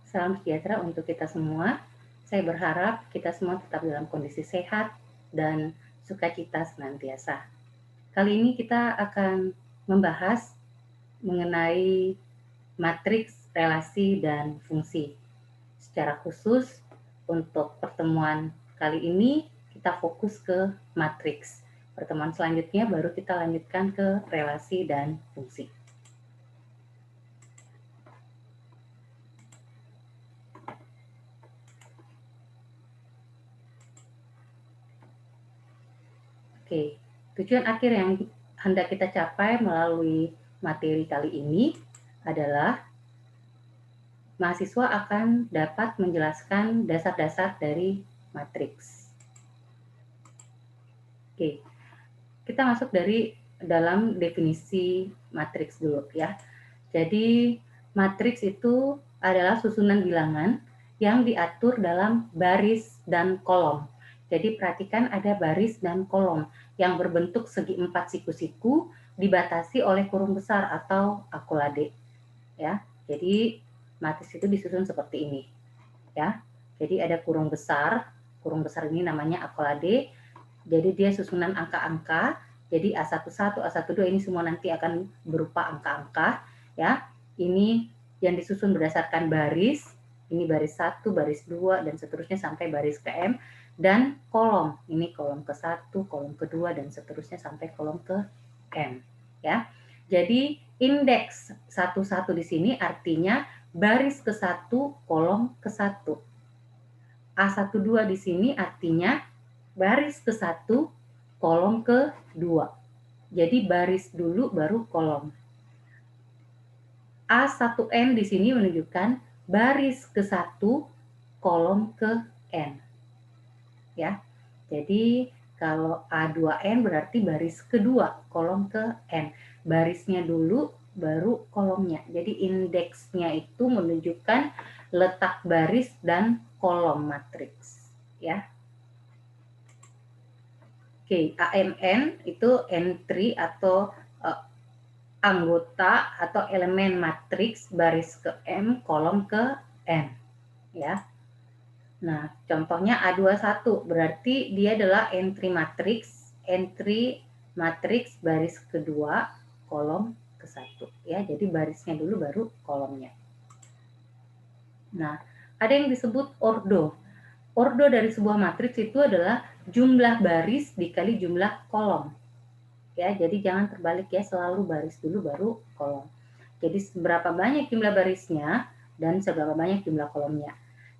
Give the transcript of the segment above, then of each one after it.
Salam sejahtera untuk kita semua. Saya berharap kita semua tetap dalam kondisi sehat dan sukacita senantiasa. Kali ini kita akan membahas mengenai matriks, relasi, dan fungsi. Secara khusus untuk pertemuan kali ini kita fokus ke matriks. Pertemuan selanjutnya baru kita lanjutkan ke relasi dan fungsi. Oke, tujuan akhir yang hendak kita capai melalui materi kali ini adalah mahasiswa akan dapat menjelaskan dasar-dasar dari matriks. Oke, kita masuk dari dalam definisi matriks dulu ya. Jadi matriks itu adalah susunan bilangan yang diatur dalam baris dan kolom. Jadi perhatikan ada baris dan kolom yang berbentuk segi empat siku-siku dibatasi oleh kurung besar atau akulade. Ya, jadi matriks itu disusun seperti ini. Ya, jadi ada kurung besar ini namanya akulade. Jadi dia susunan angka-angka. Jadi A11, A12 ini semua nanti akan berupa angka-angka. Ya, ini yang disusun berdasarkan baris. Ini baris 1, baris 2, dan seterusnya sampai baris ke M. Dan kolom. Ini kolom ke-1, kolom ke-2, dan seterusnya sampai kolom ke M. Ya, jadi indeks 11 di sini artinya baris ke-1, kolom ke-1. A12 di sini artinya baris ke-1, kolom ke-2. Jadi baris dulu baru kolom. A1N di sini menunjukkan baris ke-1, kolom ke N. Ya. Jadi kalau A2N berarti baris kedua, kolom ke N. Barisnya dulu baru kolomnya. Jadi indeksnya itu menunjukkan letak baris dan kolom matriks, ya. Oke, AMN itu entry atau anggota atau elemen matriks baris ke M, kolom ke N, ya. Nah, contohnya A21 berarti dia adalah entry matriks baris kedua, kolom ke-1, ya. Jadi barisnya dulu baru kolomnya. Nah, ada yang disebut ordo. Ordo dari sebuah matriks itu adalah jumlah baris dikali jumlah kolom. Ya, jadi jangan terbalik ya, selalu baris dulu baru kolom. Jadi seberapa banyak jumlah barisnya dan seberapa banyak jumlah kolomnya.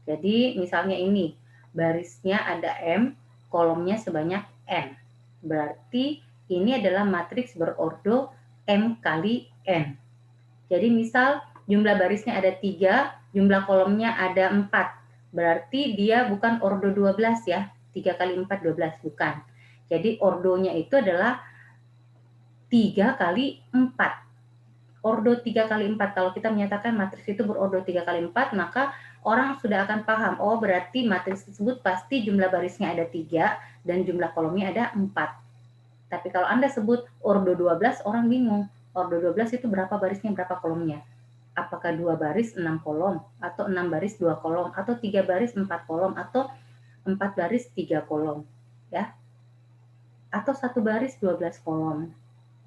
Jadi misalnya ini, barisnya ada M, kolomnya sebanyak N. Berarti ini adalah matriks berordo M kali N. Jadi misal jumlah barisnya ada 3, jumlah kolomnya ada 4. Berarti dia bukan ordo 12 ya, 3 kali 4, 12, bukan. Jadi ordonya itu adalah 3 kali 4. Ordo 3 kali 4, kalau kita menyatakan matriks itu berordo 3 kali 4, maka orang sudah akan paham, oh berarti matriks tersebut pasti jumlah barisnya ada 3 dan jumlah kolomnya ada 4. Tapi kalau Anda sebut ordo 12, orang bingung. Ordo 12 itu berapa barisnya, berapa kolomnya? Apakah 2 baris 6 kolom, atau 6 baris 2 kolom, atau 3 baris 4 kolom, atau 4 baris 3 kolom, ya? Atau 1 baris 12 kolom,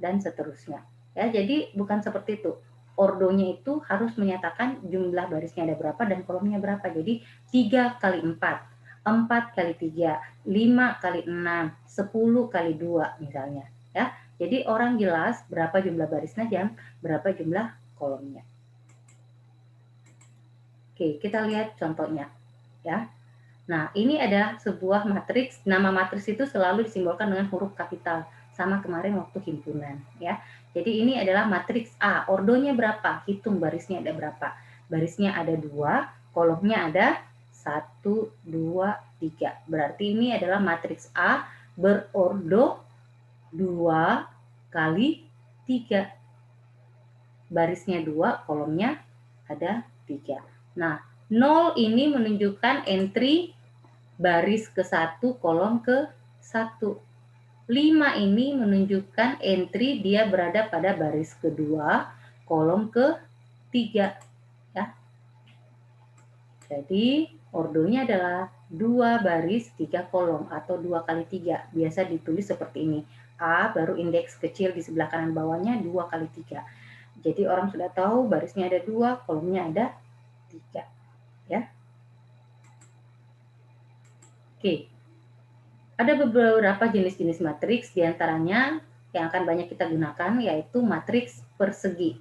dan seterusnya. Ya, jadi bukan seperti itu. Ordonya itu harus menyatakan jumlah barisnya ada berapa dan kolomnya berapa. Jadi 3 kali 4, 4 kali 3, 5 kali 6, 10 kali 2 misalnya. Ya, jadi orang jelas berapa jumlah barisnya dan berapa jumlah kolomnya. Oke, kita lihat contohnya, ya. Nah, ini adalah sebuah matriks. Nama matriks itu selalu disimbolkan dengan huruf kapital, sama kemarin waktu himpunan, ya. Jadi ini adalah matriks A. Ordonya berapa? Hitung barisnya ada berapa. Barisnya ada 2, kolomnya ada 1, 2, 3. Berarti ini adalah matriks A berordo 2 kali 3. Barisnya 2, kolomnya ada 3. Nah, 0 ini menunjukkan entry baris ke-1, kolom ke-1. 5 ini menunjukkan entry dia berada pada baris kedua, kolom ke-3. Ya. Jadi ordonya adalah 2 baris 3 kolom atau 2 kali 3. Biasa ditulis seperti ini. A baru indeks kecil di sebelah kanan bawahnya 2 kali 3. Jadi orang sudah tahu barisnya ada 2, kolomnya ada 3. Ya. Oke. Ada beberapa jenis-jenis matriks, diantaranya yang akan banyak kita gunakan yaitu matriks persegi.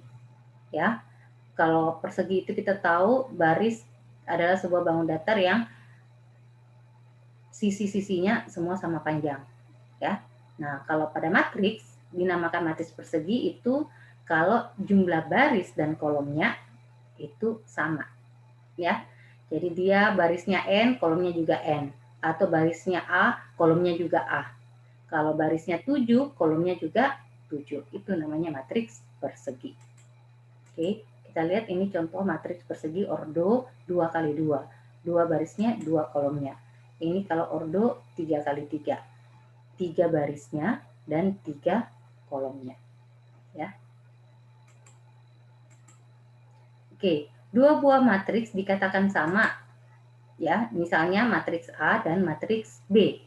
Ya. Kalau persegi itu kita tahu baris adalah sebuah bangun datar yang sisi-sisinya semua sama panjang, ya. Nah, kalau pada matriks dinamakan matriks persegi itu kalau jumlah baris dan kolomnya itu sama, ya. Jadi dia barisnya N, kolomnya juga N, atau barisnya A, kolomnya juga A. Kalau barisnya 7, kolomnya juga 7. Itu namanya matriks persegi. Oke, kita lihat ini contoh matriks persegi ordo 2 kali 2. 2 barisnya, 2 kolomnya. Ini kalau ordo 3 kali 3. 3 barisnya dan 3 kolomnya. Ya. Oke, dua buah matriks dikatakan sama. Ya, misalnya matriks A dan matriks B.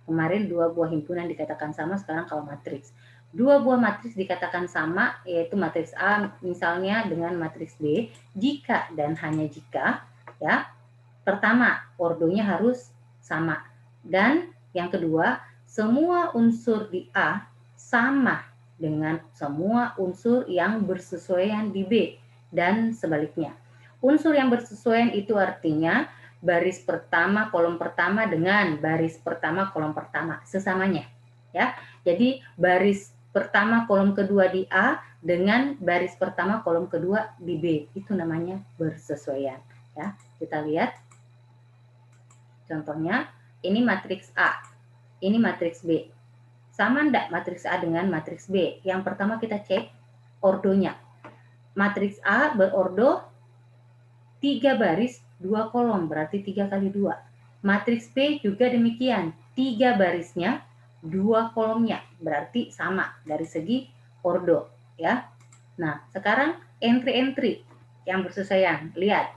Kemarin dua buah himpunan dikatakan sama, sekarang kalau matriks. Dua buah matriks dikatakan sama, yaitu matriks A misalnya dengan matriks B, jika dan hanya jika, ya, pertama, ordonya harus sama. Dan yang kedua, semua unsur di A sama dengan semua unsur yang bersesuaian di B, dan sebaliknya. Unsur yang bersesuaian itu artinya baris pertama kolom pertama dengan baris pertama kolom pertama sesamanya, ya. Jadi baris pertama kolom kedua di A dengan baris pertama kolom kedua di B, itu namanya bersesuaian, ya. Kita lihat contohnya, ini matriks A, ini matriks B. Sama enggak matriks A dengan matriks B? Yang pertama kita cek ordonya. Matriks A berordo 3 baris 2 kolom, berarti 3 kali 2. Matriks B juga demikian, 3 barisnya 2 kolomnya, berarti sama dari segi ordo, ya. Nah, sekarang entry-entry yang bersesuaian. Lihat,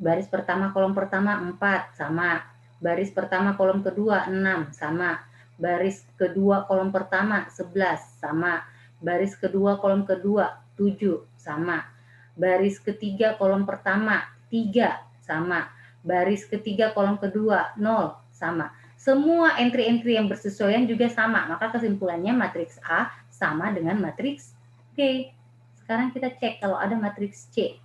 baris pertama kolom pertama 4 sama, baris pertama kolom kedua 6 sama, baris kedua kolom pertama 11 sama, baris kedua kolom kedua 7 sama, baris ketiga kolom pertama 3 sama, baris ketiga kolom kedua 0 sama. Semua entry-entry yang bersesuaian juga sama, maka kesimpulannya matriks A sama dengan matriks B. Sekarang kita cek kalau ada matriks C.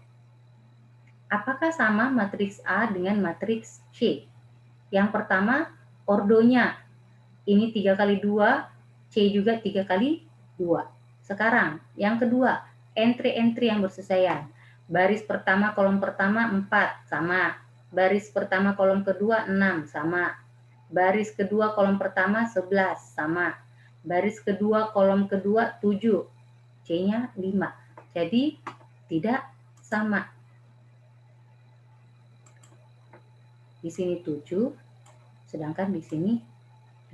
Apakah sama matriks A dengan matriks C? Yang pertama, ordonya. Ini 3 kali 2, C juga 3 kali 2. Sekarang, yang kedua, entry-entry yang bersesuaian. Baris pertama kolom pertama 4 sama, baris pertama kolom kedua 6 sama, baris kedua kolom pertama 11 sama, baris kedua kolom kedua 7, C-nya 5. Jadi tidak sama. Di sini 7, sedangkan di sini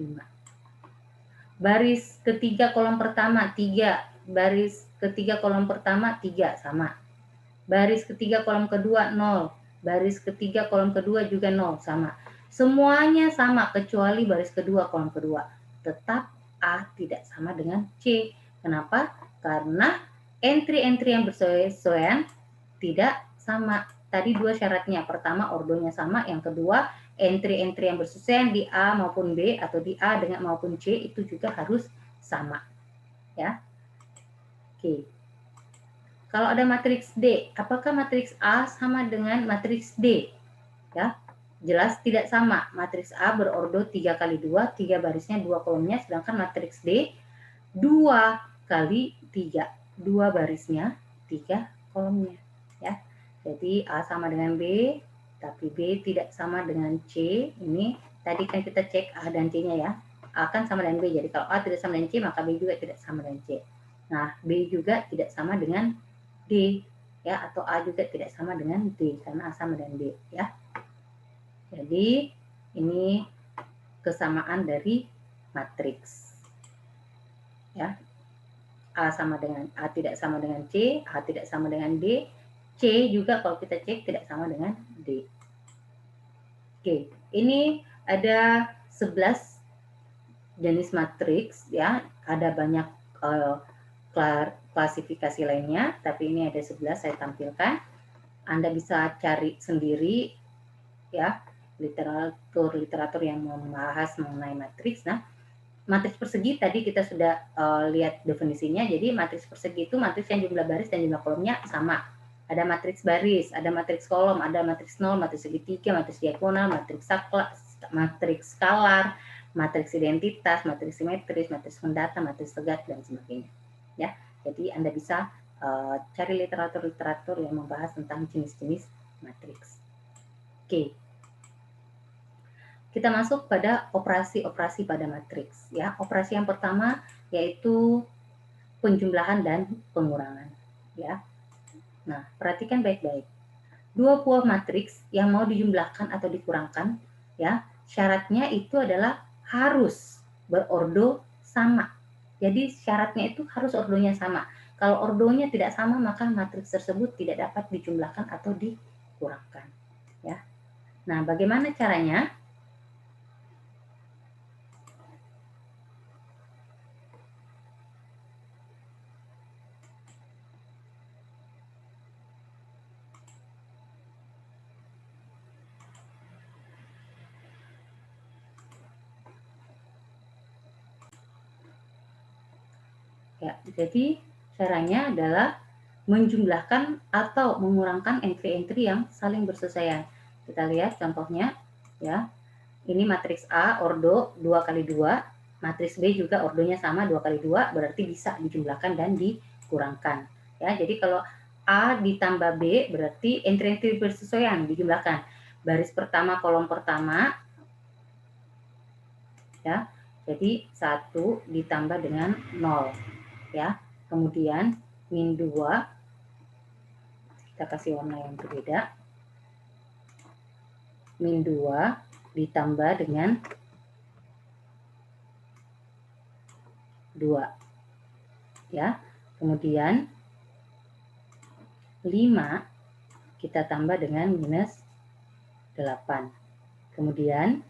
5. Baris ketiga kolom pertama 3, baris ketiga kolom pertama 3 sama. Baris ketiga kolom kedua 0, baris ketiga kolom kedua juga 0 sama. Semuanya sama kecuali baris kedua kolom kedua. Tetap A tidak sama dengan C. Kenapa? Karena entry-entry yang bersesuaian tidak sama. Tadi dua syaratnya. Pertama, ordonya sama. Yang kedua, entry-entry yang bersesuaian di A maupun B atau di A dengan maupun C itu juga harus sama. Ya. Oke. Kalau ada matriks D, apakah matriks A sama dengan matriks D? Ya, jelas tidak sama. Matriks A berordo 3 kali 2, 3 barisnya 2 kolomnya, sedangkan matriks D 2 kali 3, 2 barisnya 3 kolomnya. Ya, jadi A sama dengan B, tapi B tidak sama dengan C. Ini tadi kan kita cek A dan C-nya ya. A kan sama dengan B, jadi kalau A tidak sama dengan C, maka B juga tidak sama dengan C. Nah, B juga tidak sama dengan D, ya, atau A juga tidak sama dengan D karena A sama dengan D, ya. Jadi ini kesamaan dari matriks, ya. A sama dengan A tidak sama dengan C, A tidak sama dengan D, C juga kalau kita cek tidak sama dengan D. Oke, ini ada 11 jenis matriks ya, ada banyak klasifikasi lainnya, tapi ini ada 11 saya tampilkan. Anda bisa cari sendiri ya, literatur yang membahas mengenai matriks. Nah, matriks persegi tadi kita sudah lihat definisinya. Jadi matriks persegi itu matriks yang jumlah baris dan jumlah kolomnya sama. Ada matriks baris, ada matriks kolom, ada matriks nol, matriks segitiga, matriks diagonal, matriks skalar, matriks identitas, matriks simetris, matriks mendata, matriks tegak, dan sebagainya. Ya, jadi Anda bisa cari literatur-literatur yang membahas tentang jenis-jenis matriks. Oke. Kita masuk pada operasi-operasi pada matriks ya. Operasi yang pertama yaitu penjumlahan dan pengurangan ya. Nah, perhatikan baik-baik. Dua buah matriks yang mau dijumlahkan atau dikurangkan ya, syaratnya itu adalah harus berordo sama. Jadi syaratnya itu harus ordonya sama. Kalau ordonya tidak sama, maka matriks tersebut tidak dapat dijumlahkan atau dikurangkan ya. Nah, bagaimana caranya? Ya, jadi caranya adalah menjumlahkan atau mengurangkan entry-entry yang saling bersesuaian. Kita lihat contohnya ya. Ini matriks A ordo 2 kali 2, matriks B juga ordonya sama 2 kali 2, berarti bisa dijumlahkan dan dikurangkan. Ya, jadi kalau A ditambah B berarti entry-entry bersesuaian dijumlahkan. Baris pertama kolom pertama ya. Jadi 1 ditambah dengan 0 ya. Kemudian min 2 kita kasih warna yang berbeda. Min 2 ditambah dengan 2 ya. Kemudian 5 kita tambah dengan minus 8. Kemudian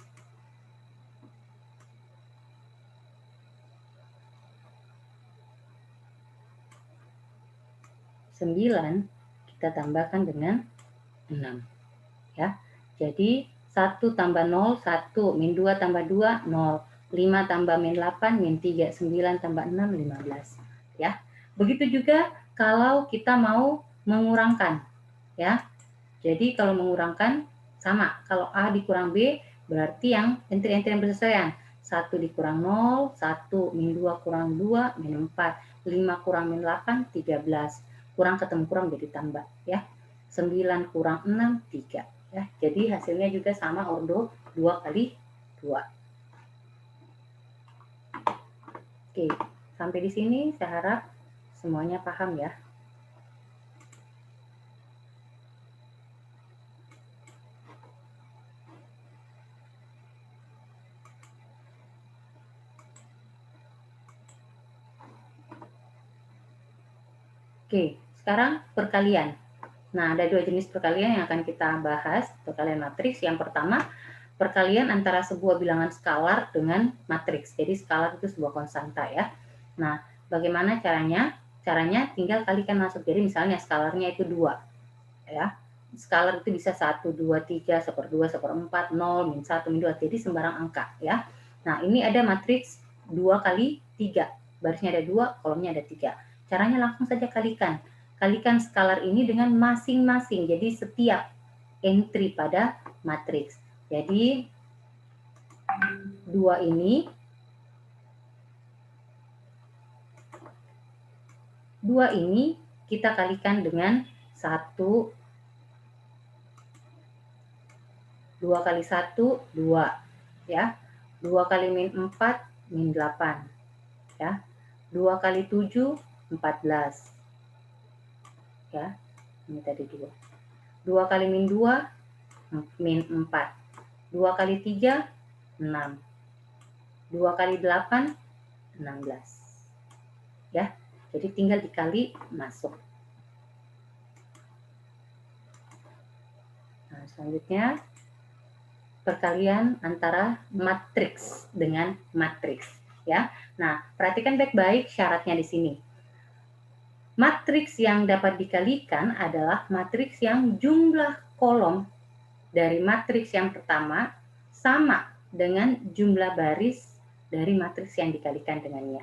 9 kita tambahkan dengan 6 ya. Jadi 1 tambah 0 1, min 2 tambah 2 0, 5 tambah min 8 min 3, 9 tambah 6 15 ya. Begitu juga kalau kita mau mengurangkan ya. Jadi kalau mengurangkan sama, kalau A dikurang B berarti yang entry-entry yang bersesuaian. 1 dikurang 0, 1 min 2 kurang 2 min 4, 5 kurang min 8 13. Kurang ketemu kurang jadi tambah ya. 9 kurang 6 3 ya. Jadi hasilnya juga sama ordo 2 kali 2. Oke, sampai di sini saya harap semuanya paham ya. Oke, sekarang perkalian. Nah, ada dua jenis perkalian yang akan kita bahas, perkalian matriks. Yang pertama, perkalian antara sebuah bilangan skalar dengan matriks. Jadi skalar itu sebuah konstanta ya. Nah, bagaimana caranya? Caranya tinggal kalikan masuk. Jadi misalnya skalarnya itu 2 ya. Skalar itu bisa 1, 2, 3, 1/2, 1/4, 0, min 1, min 2. Jadi sembarang angka ya. Nah, ini ada matriks 2 kali 3. Barisnya ada 2, kolomnya ada 3. Caranya langsung saja kalikan. Kalikan skalar ini dengan masing-masing. Jadi setiap entry pada matriks. Jadi 2 ini 2 ini kita kalikan dengan 1, 2 kali 1 2 ya. 2 kali min 4 min 8 ya. 2 kali 7 14 ya. Ini tadi 2. 2 kali min 2 min 4. 2 kali 3 6. 2 kali 8 16 ya. Jadi tinggal dikali masuk. Nah, selanjutnya perkalian antara matriks dengan matriks ya. Nah, perhatikan baik-baik syaratnya di sini. Matriks yang dapat dikalikan adalah matriks yang jumlah kolom dari matriks yang pertama sama dengan jumlah baris dari matriks yang dikalikan dengannya.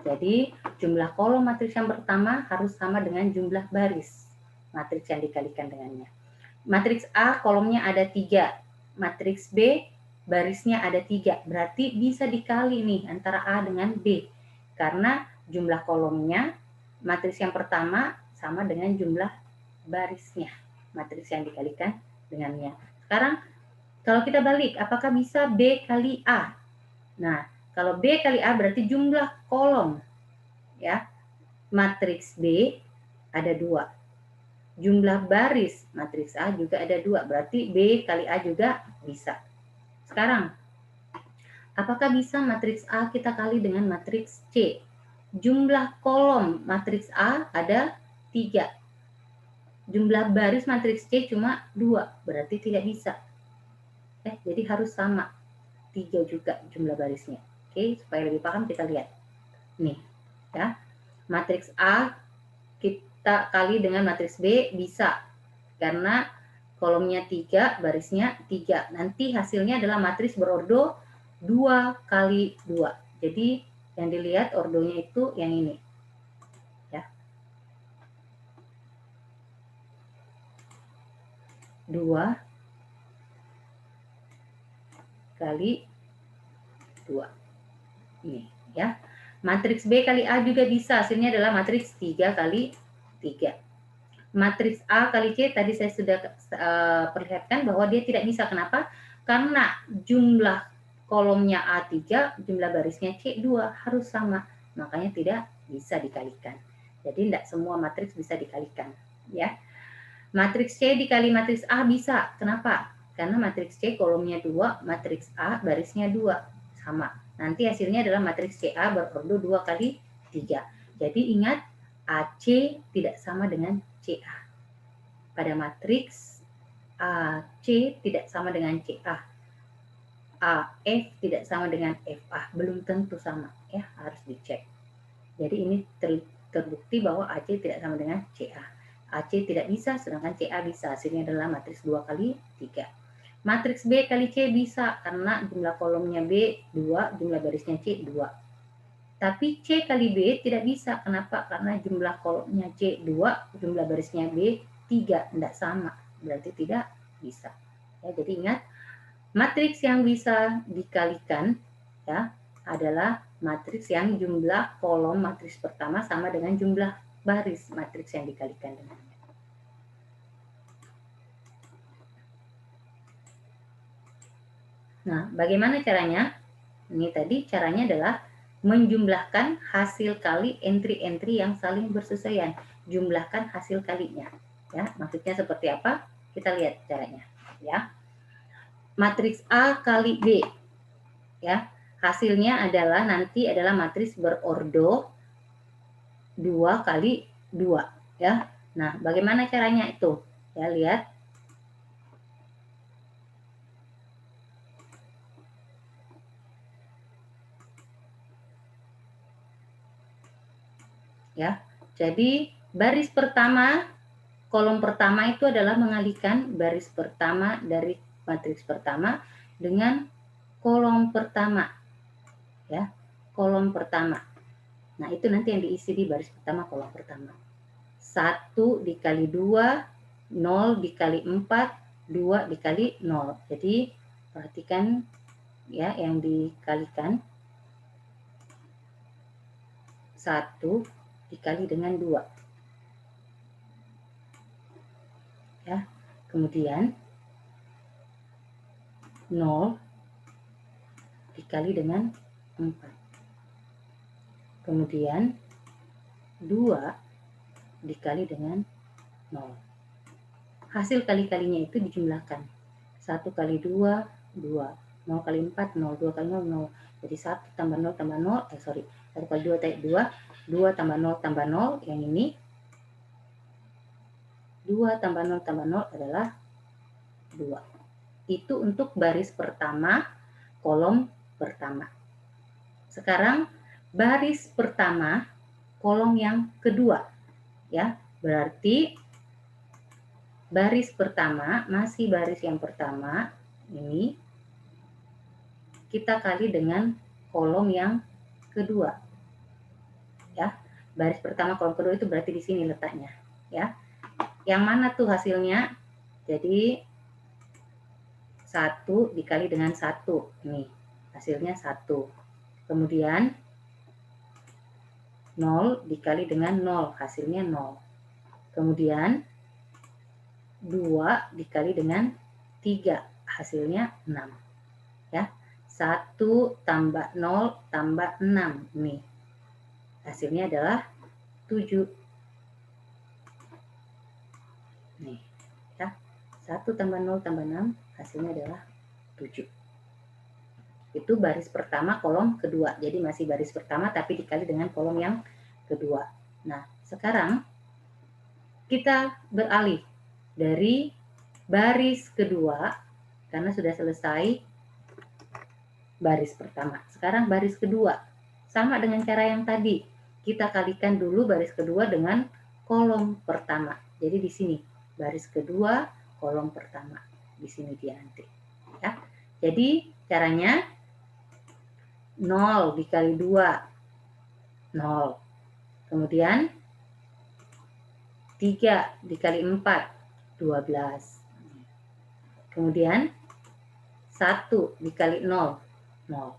Jadi, jumlah kolom matriks yang pertama harus sama dengan jumlah baris matriks yang dikalikan dengannya. Matriks A kolomnya ada 3, matriks B barisnya ada 3, berarti bisa dikali nih antara A dengan B, karena jumlah kolomnya matriks yang pertama sama dengan jumlah barisnya, matriks yang dikalikan dengannya. Sekarang kalau kita balik, apakah bisa B kali A? Nah, kalau B kali A berarti jumlah kolom ya matriks B ada 2. Jumlah baris matriks A juga ada 2, berarti B kali A juga bisa. Sekarang, apakah bisa matriks A kita kali dengan matriks C? Jumlah kolom matriks A ada 3. Jumlah baris matriks C cuma 2, berarti tidak bisa. Jadi harus sama, 3 juga jumlah barisnya. Oke, supaya lebih paham kita lihat. Nih, ya. Matriks A kita kali dengan matriks B bisa, karena kolomnya 3, barisnya 3. Nanti hasilnya adalah matriks berordo 2 kali 2. Jadi yang dilihat ordonya itu yang ini. Ya. 2 kali 2. Ini ya. Matriks B kali A juga bisa, hasilnya adalah matriks 3 kali 3. Matriks A kali C tadi saya sudah perlihatkan bahwa dia tidak bisa. Kenapa? Karena jumlah kolomnya A3, jumlah barisnya C2 harus sama. Makanya tidak bisa dikalikan. Jadi tidak semua matriks bisa dikalikan. Ya. Matriks C dikali matriks A bisa. Kenapa? Karena matriks C kolomnya 2, matriks A barisnya 2. Sama. Nanti hasilnya adalah matriks CA berordo 2 kali 3. Jadi ingat, AC tidak sama dengan CA. Pada matriks AC tidak sama dengan CA. AF tidak sama dengan FA. Belum tentu sama, ya, harus dicek. Jadi ini terbukti bahwa AC tidak sama dengan CA. AC tidak bisa, sedangkan CA bisa. Hasilnya adalah matriks 2 kali 3. Matriks B kali C bisa, karena jumlah kolomnya B 2, jumlah barisnya C 2. Tapi C kali B tidak bisa. Kenapa? Karena jumlah kolomnya C 2, jumlah barisnya B 3. Tidak sama, berarti tidak bisa. Ya, jadi ingat, matriks yang bisa dikalikan ya adalah matriks yang jumlah kolom matriks pertama sama dengan jumlah baris matriks yang dikalikan dengannya. Nah, bagaimana caranya? Ini tadi caranya adalah menjumlahkan hasil kali entry-entry yang saling bersesuaian. Jumlahkan hasil kalinya. Ya, maksudnya seperti apa? Kita lihat caranya. Ya, matriks A kali B. Ya, hasilnya adalah nanti adalah matriks berordo 2 kali 2. Ya, nah bagaimana caranya itu? Ya, lihat. Ya, jadi baris pertama, kolom pertama itu adalah mengalihkan baris pertama dari matriks pertama dengan kolom pertama. Ya, kolom pertama. Nah, itu nanti yang diisi di baris pertama, kolom pertama. 1 dikali 2, 0 dikali 4, 2 dikali 0. Jadi, perhatikan ya yang dikalikan. 1 dikali dengan 2. Ya. Kemudian 0 dikali dengan 4. Kemudian 2 dikali dengan 0. Hasil kali-kalinya itu dijumlahkan. 1 kali 2, 2. 0 kali 4, 0. 2 kali 0, 0. Jadi 1 tambah 0 tambah 0, 1 kali 2 tambah 2, 2 tambah 0 tambah 0, yang ini 2 tambah 0 tambah 0 adalah 2. Itu untuk baris pertama, kolom pertama. Sekarang baris pertama, kolom yang kedua. Ya, berarti baris pertama, masih baris yang pertama, ini kita kali dengan kolom yang kedua. Ya, baris pertama kolom kedua itu berarti di sini letaknya. Ya, yang mana tuh hasilnya? Jadi 1 dikali dengan 1. Nih, hasilnya 1. Kemudian 0 dikali dengan 0, hasilnya 0. Kemudian 2 dikali dengan 3, hasilnya 6. Ya, 1 tambah 0 tambah 6. Nih, hasilnya adalah 7. Nih, ya. 1 tambah 0 tambah 6, hasilnya adalah 7. Itu baris pertama kolom kedua. Jadi masih baris pertama tapi dikali dengan kolom yang kedua. Nah, sekarang kita beralih dari baris kedua karena sudah selesai baris pertama. Sekarang baris kedua. Sama dengan cara yang tadi. Kita kalikan dulu baris kedua dengan kolom pertama. Jadi di sini baris kedua kolom pertama. Di sini dia nanti. Ya. Jadi caranya 0 dikali 2, 0. Kemudian 3 dikali 4, 12. Kemudian 1 dikali 0, 0.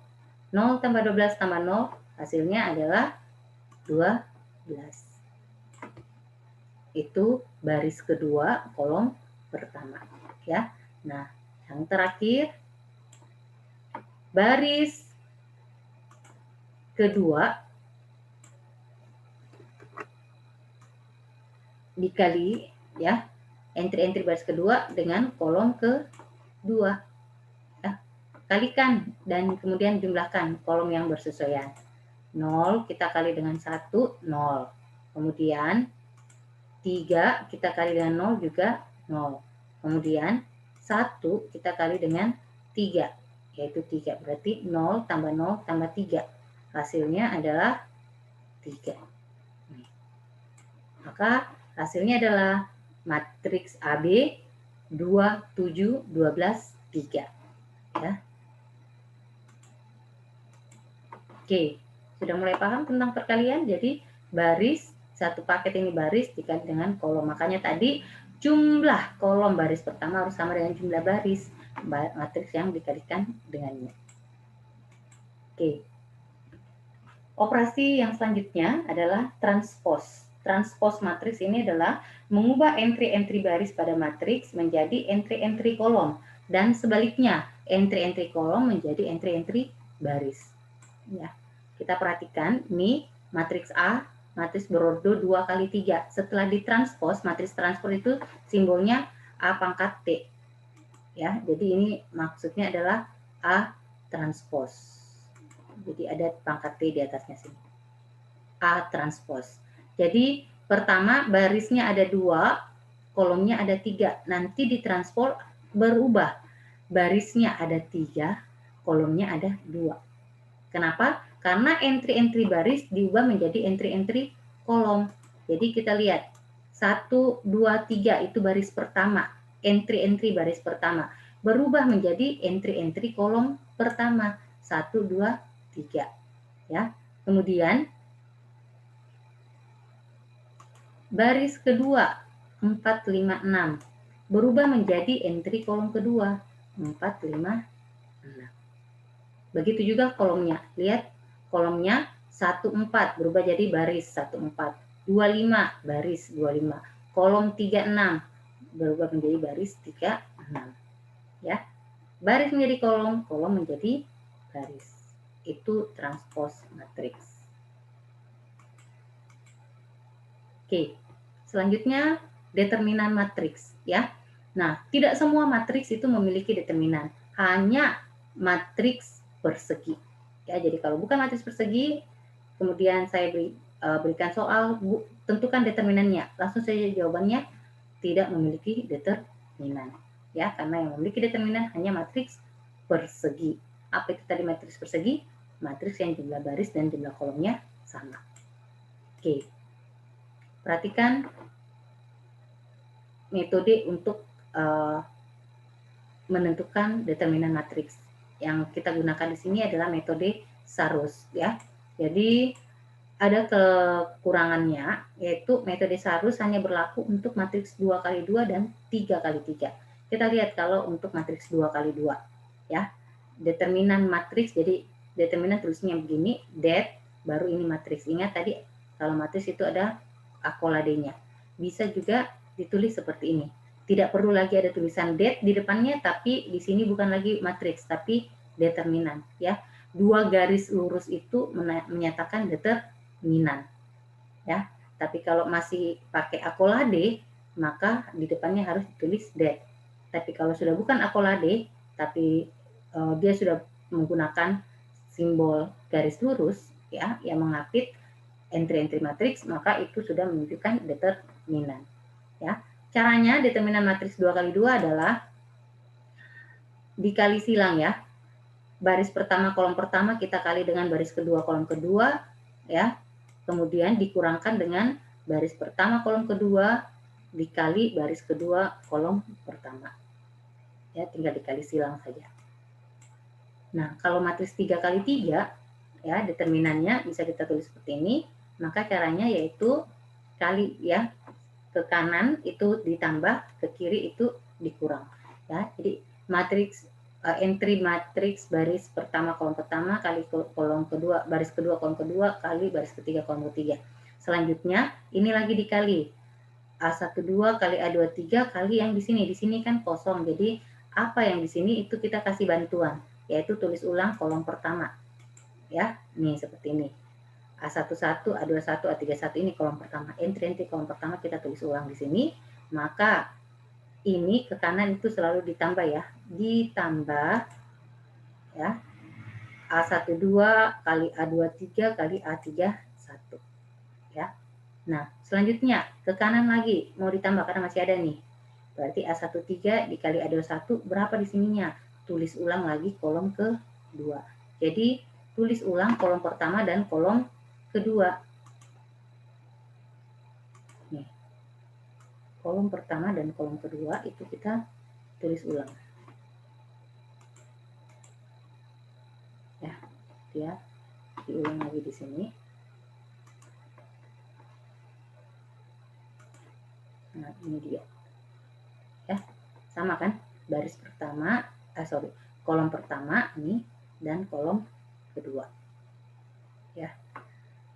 0 tambah 12 tambah 0, hasilnya adalah 12. Itu baris kedua kolom pertama. Ya. Nah, yang terakhir, baris kedua dikali ya entry-entry baris kedua dengan kolom kedua. Ya, kalikan dan kemudian jumlahkan kolom yang bersesuaian. 0 kita kali dengan 1, 0. Kemudian 3 kita kali dengan 0 juga 0. Kemudian 1 kita kali dengan 3, yaitu 3. Berarti 0 tambah 0 tambah 3. Hasilnya adalah 3. Maka hasilnya adalah matriks AB 2, 7, 12, 3. Ya. Oke, sudah mulai paham tentang perkalian? Jadi baris, satu paket ini baris dikali dengan kolom. Makanya tadi jumlah kolom baris pertama harus sama dengan jumlah baris matriks yang dikalikan dengannya. Oke. Operasi yang selanjutnya adalah transpose. Transpose matriks ini adalah mengubah entry-entry baris pada matriks menjadi entry-entry kolom dan sebaliknya, entry-entry kolom menjadi entry-entry baris. Ya. Kita perhatikan ini matriks A, matriks berordo 2 kali 3. Setelah ditranspose, matriks transpose itu simbolnya A pangkat T. Ya, jadi ini maksudnya adalah A transpose. Jadi ada pangkat T di atasnya sini. A transpose. Jadi pertama barisnya ada 2, kolomnya ada 3. Nanti ditranspose berubah. Barisnya ada 3, kolomnya ada 2. Kenapa? Karena entry-entry baris diubah menjadi entry-entry kolom. Jadi kita lihat 1, 2, 3 itu baris pertama. Entry-entry baris pertama berubah menjadi entry-entry kolom pertama. 1, 2, 3. Ya. Kemudian baris kedua 4, 5, 6 berubah menjadi entry kolom kedua 4, 5, 6. Begitu juga kolomnya. Lihat kolomnya 1, 4 berubah jadi baris 1, 4. 25 baris 25. Kolom 3, 6 berubah menjadi baris 3, 6. Ya. Baris menjadi kolom, kolom menjadi baris. Itu transpose matriks. Oke. Selanjutnya determinan matriks ya. Nah, tidak semua matriks itu memiliki determinan. Hanya matriks persegi. Ya, jadi kalau bukan matriks persegi, kemudian saya berikan soal, tentukan determinannya. Langsung saja jawabannya tidak memiliki determinan. ya, karena yang memiliki determinan hanya matriks persegi. Apa itu tadi matriks persegi? Matriks yang jumlah baris dan jumlah kolomnya sama. Oke, perhatikan metode untuk menentukan determinan matriks. Yang kita gunakan di sini adalah metode Sarus, ya. Jadi ada kekurangannya, yaitu metode Sarus hanya berlaku untuk matriks 2x2 dan 3x3. Kita lihat kalau untuk matriks 2x2, ya. Determinan matriks, jadi determinan tulisnya begini, det, baru ini matriks. Ingat tadi kalau matriks itu ada akoladenya. Bisa juga ditulis seperti ini. Tidak perlu lagi ada tulisan det di depannya, tapi di sini bukan lagi matriks, tapi determinan, ya. Dua garis lurus itu menyatakan determinan, ya. Tapi kalau masih pakai akolade, maka di depannya harus ditulis det. Tapi kalau sudah bukan akolade, tapi dia sudah menggunakan simbol garis lurus, ya, yang mengapit entry-entry matriks, maka itu sudah menunjukkan determinan, ya. Caranya determinan matriks 2x2 adalah dikali silang, ya. Baris pertama kolom pertama kita kali dengan baris kedua kolom kedua, ya. Kemudian dikurangkan dengan baris pertama kolom kedua dikali baris kedua kolom pertama. Ya, tinggal dikali silang saja. Nah, kalau matriks 3x3, ya, determinannya bisa kita tulis seperti ini, maka caranya yaitu kali, ya, ke kanan itu ditambah, ke kiri itu dikurang, ya. Jadi matriks entry matriks baris pertama kolom pertama kali kolom kedua, baris kedua kolom kedua kali baris ketiga kolom ketiga. Selanjutnya ini lagi dikali A12 kali A23 kali yang di sini kan kosong. Jadi apa yang di sini itu kita kasih bantuan, yaitu tulis ulang kolom pertama, ya. Nih seperti ini. A11, A21, A31 ini kolom pertama. Entry kolom pertama kita tulis ulang di sini. Maka ini ke kanan itu selalu ditambah, ya. Ditambah, ya. A12 kali A23 kali A31. Ya. Nah, selanjutnya ke kanan lagi mau ditambah karena masih ada nih. Berarti A13 dikali A21 berapa di sininya? Tulis ulang lagi kolom kedua. Jadi tulis ulang kolom pertama dan kolom kedua. Nih. Kolom pertama dan kolom kedua itu kita tulis ulang. Ya, dia diulang lagi di sini. Nah, ini dia. Ya, sama kan? Baris pertama, kolom pertama ini dan kolom kedua. Ya.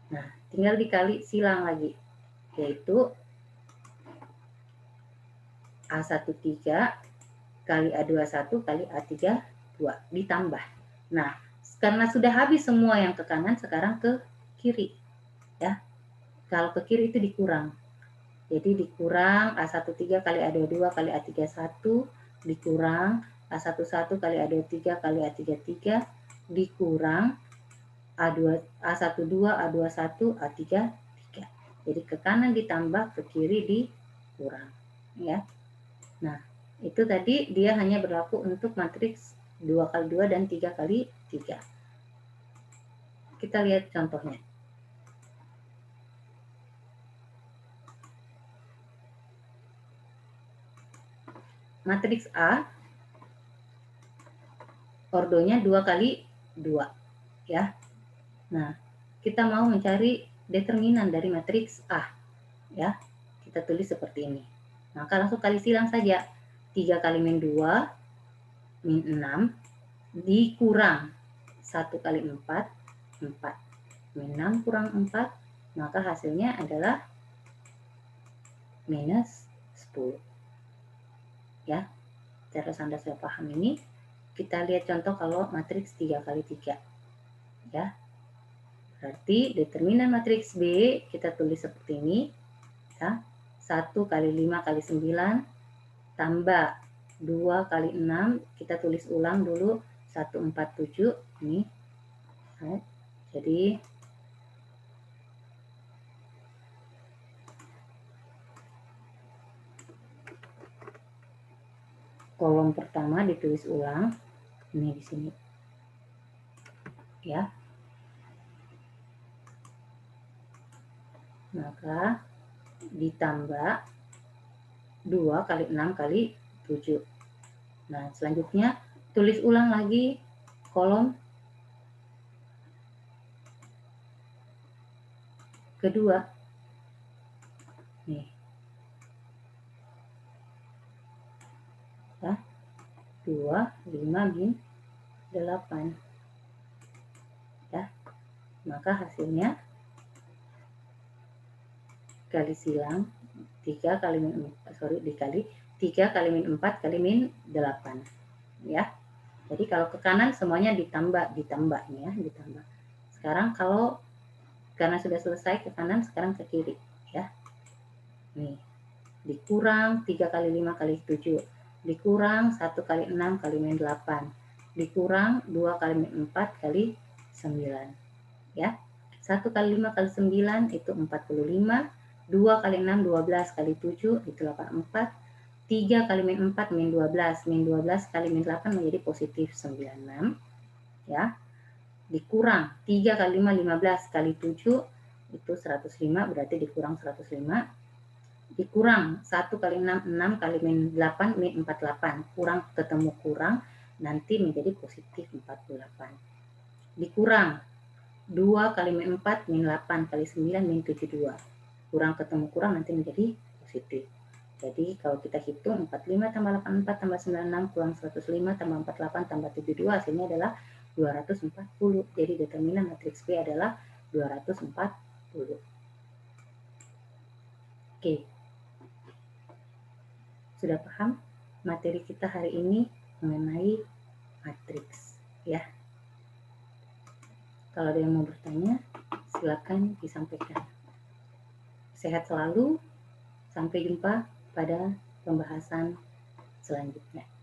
Nah, tinggal dikali silang lagi, yaitu A13 kali A21 kali A32 ditambah. Nah, karena sudah habis semua yang ke kanan, sekarang ke kiri. Ya. Kalau ke kiri itu dikurang. Jadi dikurang A13 kali A22 kali A31 dikurang A11 kali A23 kali A33 dikurang A12, A21, A33. Jadi ke kanan ditambah, ke kiri dikurang, ya. Nah, itu tadi dia hanya berlaku untuk matriks 2x2 dan 3x3. Kita lihat contohnya. Matriks A ordonya 2x2, ya. Nah, kita mau mencari determinan dari matriks A, ya. Kita tulis seperti ini. Maka langsung kali silang saja. 3 kali min 2 min 6 dikurang 1 kali 4 4 min 6 kurang 4, maka hasilnya adalah minus 10. Ya, cara Anda sudah paham ini. Kita lihat contoh kalau matriks 3x3. Ya. Berarti determinan matriks B kita tulis seperti ini. Ya. 1 kali 5 kali 9 tambah 2 kali 6, kita tulis ulang dulu 147 ini. Nah, jadi kolom pertama ditulis ulang, ini di sini. Ya. Maka ditambah 2 kali 6 kali 7. Nah, selanjutnya tulis ulang lagi kolom kedua. Nih. Ya. 2, 5, min 8. Ya. Maka hasilnya kali silang 3 kali min 4, dikali 3 kali min 4 kali min 8. Ya. Jadi kalau ke kanan semuanya ditambah nih ya, ditambah. Sekarang kalau karena sudah selesai ke kanan, sekarang ke kiri ya. Nih. Dikurang 3 kali 5 kali 7. Dikurang 1 kali 6 kali min 8. Dikurang 2 kali min 4 kali 9. Ya. 1 kali 5 kali 9 itu 45. 2 kali 6 12 kali 7 itu 84. 3 kali min 4 min 12. Min 12 kali min 8 menjadi positif 96. Ya. Dikurang 3 kali 5 15 kali 7 itu 105, berarti dikurang 105. Dikurang 1 kali 6 6 kali min 8 min 48. Kurang ketemu kurang, nanti menjadi positif 48. Dikurang 2 kali min 4 min 8 kali 9 min 72. Kurang ketemu kurang, nanti menjadi positif. Jadi kalau kita hitung 45 tambah 84 tambah 96 kurang 105 tambah 48 tambah 72, hasilnya adalah 240. Jadi determinan matriks B adalah 240. Oke. Sudah paham materi kita hari ini mengenai matriks ya. Kalau ada yang mau bertanya, silakan disampaikan. Sehat selalu, sampai jumpa pada pembahasan selanjutnya.